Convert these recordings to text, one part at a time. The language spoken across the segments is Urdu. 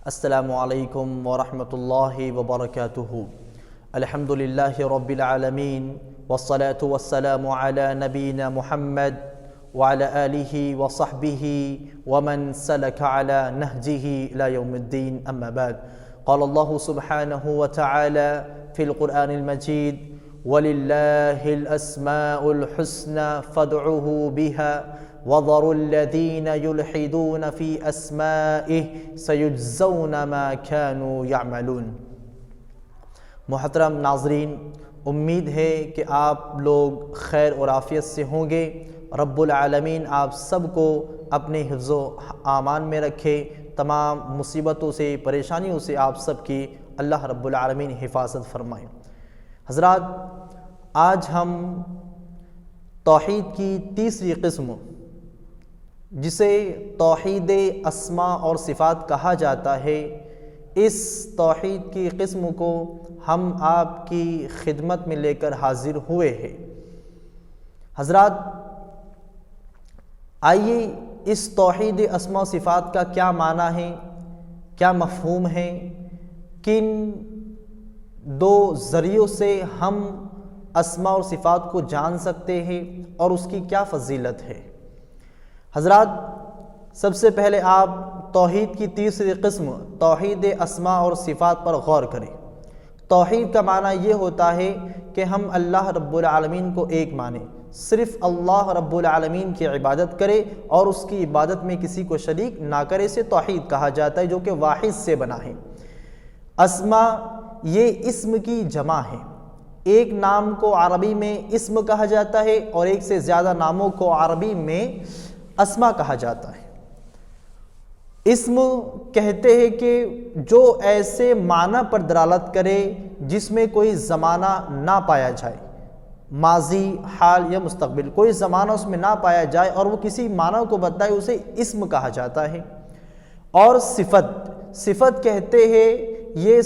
السلام علیکم ورحمۃ اللہ وبرکاتہ۔ الحمد للہ رب العالمین والصلاة والسلام علی نبینا محمد وعلى آلہ وصحبہ ومن سلک علی نہجہ الی یوم الدین، اما بعد۔ قال اللہ سبحانہ وتعالی فی القرآن المجید وَلِلَّهِ الْأَسْمَاءُ الْحُسْنَى فَادْعُوهُ بِهَا وَذَرُوا الَّذِينَ يُلْحِدُونَ فِي أَسْمَائِهِ سَيُجْزَوْنَ مَا كَانُوا يَعْمَلُونَ۔ محترم ناظرین، امید ہے کہ آپ لوگ خیر اور عافیت سے ہوں گے۔ رب العالمین آپ سب کو اپنے حفظ و امان میں رکھے، تمام مصیبتوں سے پریشانیوں سے آپ سب کی اللہ رب العالمین حفاظت فرمائے۔ حضرات، آج ہم توحید کی تیسری قسم جسے توحید اسماء اور صفات کہا جاتا ہے، اس توحید کی قسم کو ہم آپ کی خدمت میں لے کر حاضر ہوئے ہیں۔ حضرات، آئیے اس توحید اسماء و صفات کا کیا معنی ہے، کیا مفہوم ہے، کن دو ذریعوں سے ہم اسماء اور صفات کو جان سکتے ہیں اور اس کی کیا فضیلت ہے۔ حضرات، سب سے پہلے آپ توحید کی تیسری قسم توحید اسماء اور صفات پر غور کریں۔ توحید کا معنی یہ ہوتا ہے کہ ہم اللہ رب العالمین کو ایک مانیں، صرف اللہ رب العالمین کی عبادت کرے اور اس کی عبادت میں کسی کو شریک نہ کرے، اسے توحید کہا جاتا ہے، جو کہ واحد سے بنا ہے۔ اسماء یہ اسم کی جمع ہے، ایک نام کو عربی میں اسم کہا جاتا ہے اور ایک سے زیادہ ناموں کو عربی میں اسماء کہا جاتا ہے۔ اسم کہتے ہیں کہ جو ایسے معنی پر دلالت کرے جس میں کوئی زمانہ نہ پایا جائے، ماضی، حال یا مستقبل، کوئی زمانہ اس میں نہ پایا جائے اور وہ کسی معنی کو بتائے، اسے اسم کہا جاتا ہے۔ اور صفت کہتے ہیں یہ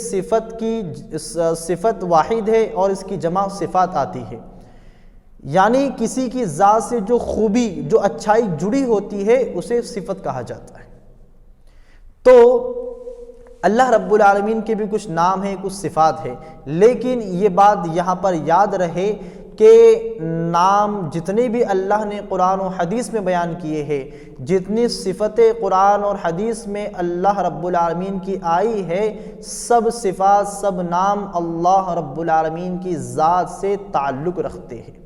صفت واحد ہے اور اس کی جمع صفات آتی ہے، یعنی کسی کی ذات سے جو خوبی، جو اچھائی جڑی ہوتی ہے اسے صفت کہا جاتا ہے۔ تو اللہ رب العالمین کے بھی کچھ نام ہیں، کچھ صفات ہیں، لیکن یہ بات یہاں پر یاد رہے کہ نام جتنے بھی اللہ نے قرآن و حدیث میں بیان کیے ہیں، جتنی صفتیں قرآن اور حدیث میں اللہ رب العالمین کی آئی ہے، سب صفات، سب نام اللہ رب العالمین کی ذات سے تعلق رکھتے ہیں۔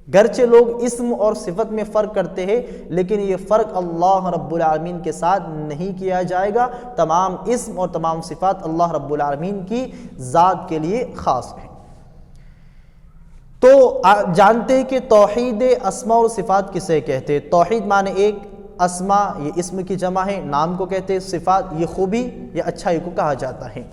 گرچہ لوگ اسم اور صفت میں فرق کرتے ہیں، لیکن یہ فرق اللہ رب العالمین کے ساتھ نہیں کیا جائے گا۔ تمام اسم اور تمام صفات اللہ رب العالمین کی ذات کے لیے خاص ہیں۔ تو جانتے ہیں کہ توحید اسماء اور صفات کسے کہتے ہیں۔ توحید معنی ایک، اسماء یہ اسم کی جمع ہے، نام کو کہتے ہیں، صفات یہ خوبی یا اچھائی کو کہا جاتا ہے۔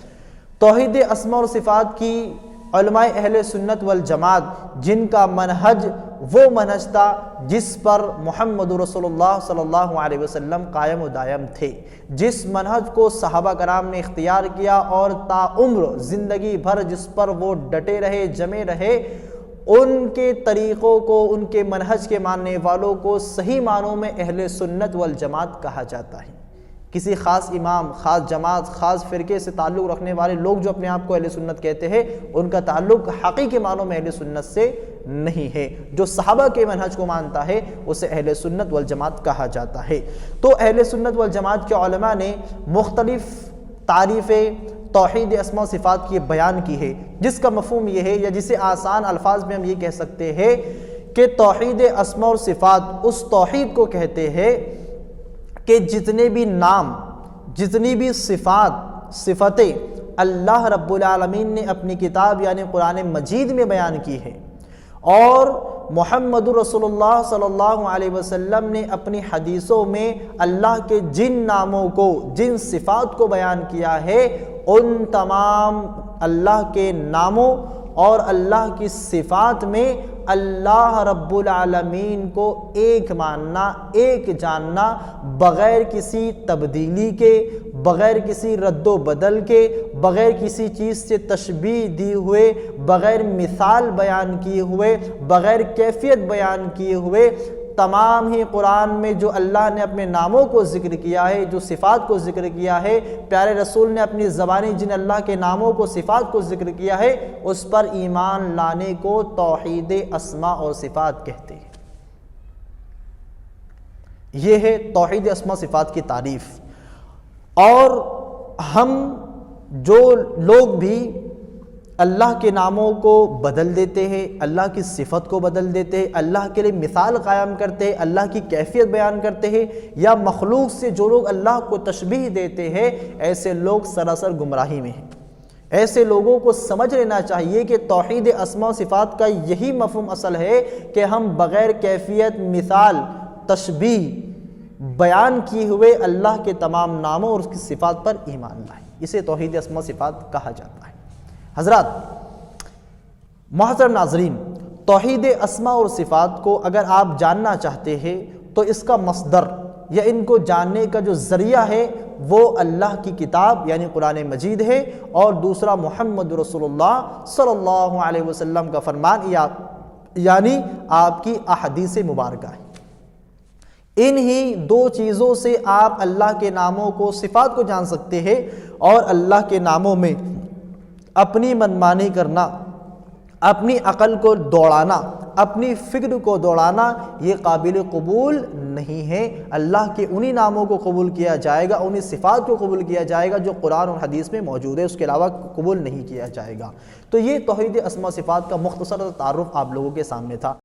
توحید اسماء اور صفات کی علماء اہل سنت والجماعت جن کا منہج وہ منہج تھا جس پر محمد رسول اللہ صلی اللہ علیہ وسلم قائم و دائم تھے، جس منہج کو صحابہ کرام نے اختیار کیا اور تا عمر زندگی بھر جس پر وہ ڈٹے رہے، جمے رہے، ان کے طریقوں کو، ان کے منہج کے ماننے والوں کو صحیح معنوں میں اہل سنت والجماعت کہا جاتا ہے۔ کسی خاص امام، خاص جماعت، خاص فرقے سے تعلق رکھنے والے لوگ جو اپنے آپ کو اہل سنت کہتے ہیں، ان کا تعلق حقیقی معنوں میں اہل سنت سے نہیں ہے۔ جو صحابہ کے منہج کو مانتا ہے اسے اہل سنت والجماعت کہا جاتا ہے۔ تو اہل سنت والجماعت کے علماء نے مختلف تعریفیں توحید اسماء و صفات کی بیان کی ہے، جس کا مفہوم یہ ہے، یا جسے آسان الفاظ میں ہم یہ کہہ سکتے ہیں کہ توحید اسماء اور صفات اس توحید کو کہتے ہیں کہ جتنے بھی نام، جتنی بھی صفتیں اللہ رب العالمین نے اپنی کتاب یعنی قرآن مجید میں بیان کی ہے اور محمد رسول اللہ صلی اللہ علیہ وسلم نے اپنی حدیثوں میں اللہ کے جن ناموں کو، جن صفات کو بیان کیا ہے، ان تمام اللہ کے ناموں اور اللہ کی صفات میں اللہ رب العالمین کو ایک ماننا، ایک جاننا، بغیر کسی تبدیلی کے، بغیر کسی رد و بدل کے، بغیر کسی چیز سے تشبیہ دی ہوئے، بغیر مثال بیان کیے ہوئے، بغیر کیفیت بیان کیے ہوئے، تمام ہی قرآن میں جو اللہ نے اپنے ناموں کو ذکر کیا ہے، جو صفات کو ذکر کیا ہے، پیارے رسول نے اپنی زبانی جن اللہ کے ناموں کو صفات کو ذکر کیا ہے، اس پر ایمان لانے کو توحید اسماء اور صفات کہتے ہیں۔ یہ ہے توحید اسماء صفات کی تعریف۔ اور ہم جو لوگ بھی اللہ کے ناموں کو بدل دیتے ہیں، اللہ کی صفت کو بدل دیتے ہیں، اللہ کے لیے مثال قائم کرتے ہیں، اللہ کی کیفیت بیان کرتے ہیں، یا مخلوق سے جو لوگ اللہ کو تشبیہ دیتے ہیں، ایسے لوگ سراسر گمراہی میں ہیں۔ ایسے لوگوں کو سمجھ لینا چاہیے کہ توحید اسماء و صفات کا یہی مفہوم اصل ہے کہ ہم بغیر کیفیت، مثال، تشبیہ بیان کیے ہوئے اللہ کے تمام ناموں اور اس کی صفات پر ایمان لائیں۔ اسے توحید اسماء و صفات کہا جاتا ہے۔ حضرات محترم ناظرین، توحید اسماء اور صفات کو اگر آپ جاننا چاہتے ہیں تو اس کا مصدر یا ان کو جاننے کا جو ذریعہ ہے وہ اللہ کی کتاب یعنی قرآن مجید ہے، اور دوسرا محمد رسول اللہ صلی اللہ علیہ وسلم کا فرمان یعنی آپ کی احادیث مبارکہ ہے۔ انہی دو چیزوں سے آپ اللہ کے ناموں کو، صفات کو جان سکتے ہیں، اور اللہ کے ناموں میں اپنی منمانی کرنا، اپنی عقل کو دوڑانا، اپنی فکر کو دوڑانا یہ قابل قبول نہیں ہے۔ اللہ کے انہی ناموں کو قبول کیا جائے گا، انہی صفات کو قبول کیا جائے گا جو قرآن اور حدیث میں موجود ہے، اس کے علاوہ قبول نہیں کیا جائے گا۔ تو یہ توحید اسماء و صفات کا مختصر تعارف آپ لوگوں کے سامنے تھا۔